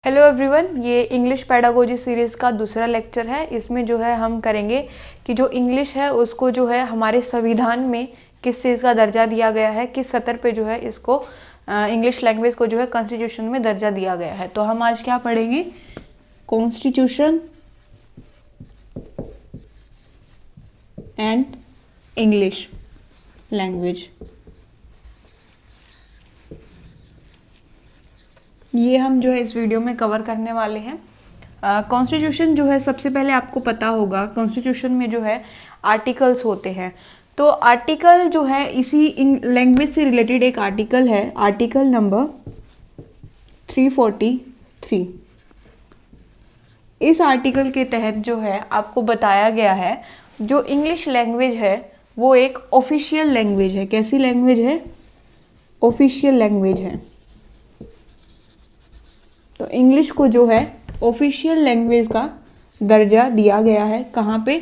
Hello everyone, ये English pedagogy series का दूसरा लेक्चर है। इसमें जो है हम करेंगे कि जो इंग्लिश है उसको जो है हमारे संविधान में किस चीज़ का दर्जा दिया गया है, किस स्तर पे जो है इसको इंग्लिश लैंग्वेज को जो है कॉन्स्टिट्यूशन में दर्जा दिया गया है। तो हम आज क्या पढ़ेंगे? Constitution and English language. ये हम जो है इस वीडियो में कवर करने वाले हैं। कॉन्स्टिट्यूशन जो है सबसे पहले आपको पता होगा, कॉन्स्टिट्यूशन में जो है आर्टिकल्स होते हैं। तो आर्टिकल जो है इसी लैंग्वेज से रिलेटेड एक आर्टिकल है, आर्टिकल नंबर 343। इस आर्टिकल के तहत जो है आपको बताया गया है जो इंग्लिश लैंग्वेज है वो एक ऑफिशियल लैंग्वेज है। कैसी लैंग्वेज है? ऑफिशियल लैंग्वेज है। तो इंग्लिश को जो है ऑफिशियल लैंग्वेज का दर्जा दिया गया है। कहाँ पे?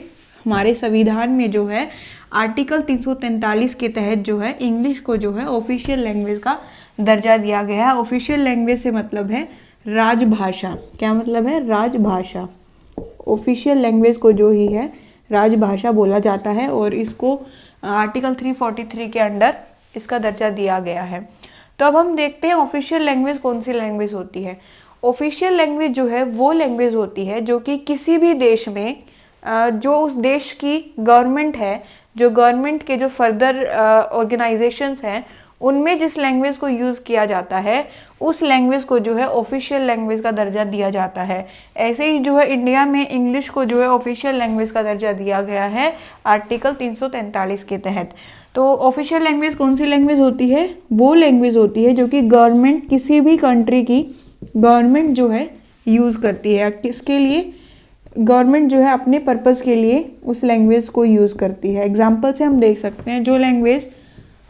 हमारे संविधान में जो है आर्टिकल 343 के तहत जो है इंग्लिश को जो है ऑफिशियल लैंग्वेज का दर्जा दिया गया है। ऑफिशियल लैंग्वेज से मतलब है राजभाषा। क्या मतलब है? राजभाषा। ऑफिशियल लैंग्वेज को जो ही है राजभाषा बोला जाता है और इसको आर्टिकल 343 के अंडर इसका दर्जा दिया गया है। तो अब हम देखते हैं ऑफिशियल लैंग्वेज कौन सी लैंग्वेज होती है। ऑफिशियल लैंग्वेज जो है वो लैंग्वेज होती है जो कि किसी भी देश में जो उस देश की गवर्नमेंट है, जो गवर्नमेंट के जो फर्दर ऑर्गेनाइजेशंस हैं, उनमें जिस लैंग्वेज को यूज़ किया जाता है उस लैंग्वेज को जो है ऑफिशियल लैंग्वेज का दर्जा दिया जाता है। ऐसे ही जो है इंडिया में इंग्लिश को जो है ऑफिशियल लैंग्वेज का दर्जा दिया गया है आर्टिकल 343 के तहत। तो ऑफिशियल लैंग्वेज कौन सी लैंग्वेज होती है? वो लैंग्वेज होती है जो कि गवर्नमेंट, किसी भी कंट्री की गवर्नमेंट जो है यूज़ करती है। किसके लिए? गवर्नमेंट जो है अपने पर्पज़ के लिए उस लैंग्वेज को यूज़ करती है। एग्जाम्पल से हम देख सकते हैं, जो लैंग्वेज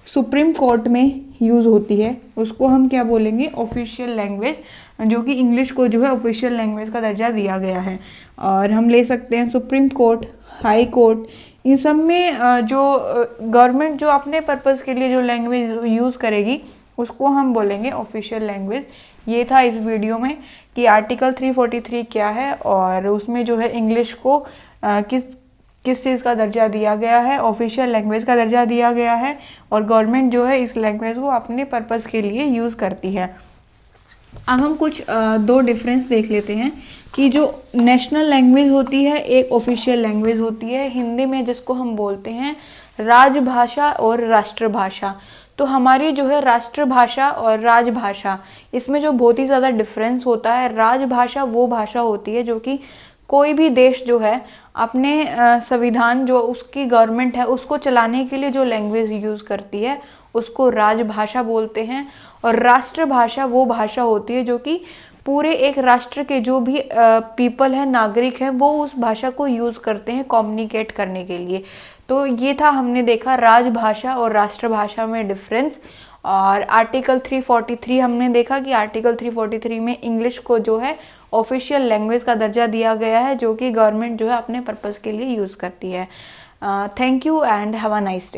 सुप्रीम कोर्ट में यूज़ होती है उसको हम क्या बोलेंगे? ऑफिशियल लैंग्वेज, जो कि इंग्लिश को जो है ऑफिशियल लैंग्वेज का दर्जा दिया गया है। और हम ले सकते हैं सुप्रीम कोर्ट, हाई कोर्ट, इन सब में जो गवर्नमेंट जो अपने पर्पज़ के लिए जो लैंग्वेज यूज़ करेगी उसको हम बोलेंगे ऑफिशियल लैंग्वेज। ये था इस वीडियो में कि आर्टिकल 343 क्या है और उसमें जो है इंग्लिश को किस चीज़ का दर्जा दिया गया है, ऑफिशियल लैंग्वेज का दर्जा दिया गया है और गवर्नमेंट जो है इस लैंग्वेज को अपने पर्पज़ के लिए यूज़ करती है। अब हम कुछ दो डिफरेंस देख लेते हैं कि जो नेशनल लैंग्वेज होती है एक ऑफिशियल लैंग्वेज होती है, हिंदी में जिसको हम बोलते हैं राजभाषा और राष्ट्रभाषा। तो हमारी जो है राष्ट्रभाषा और राजभाषा, इसमें जो बहुत ही ज़्यादा डिफरेंस होता है, राजभाषा वो भाषा होती है जो कि कोई भी देश जो है अपने संविधान, जो उसकी गवर्नमेंट है उसको चलाने के लिए जो लैंग्वेज यूज़ करती है उसको राजभाषा बोलते हैं। और राष्ट्रभाषा वो भाषा होती है जो कि पूरे एक राष्ट्र के जो भी पीपल हैं, नागरिक हैं, वो उस भाषा को यूज़ करते हैं कम्युनिकेट करने के लिए। तो ये था, हमने देखा राजभाषा और राष्ट्रभाषा में डिफरेंस। और आर्टिकल 343 हमने देखा कि आर्टिकल 343 में इंग्लिश को जो है ऑफिशियल लैंग्वेज का दर्जा दिया गया है जो कि गवर्नमेंट जो है अपने पर्पज़ के लिए यूज़ करती है। Thank you and have a nice day.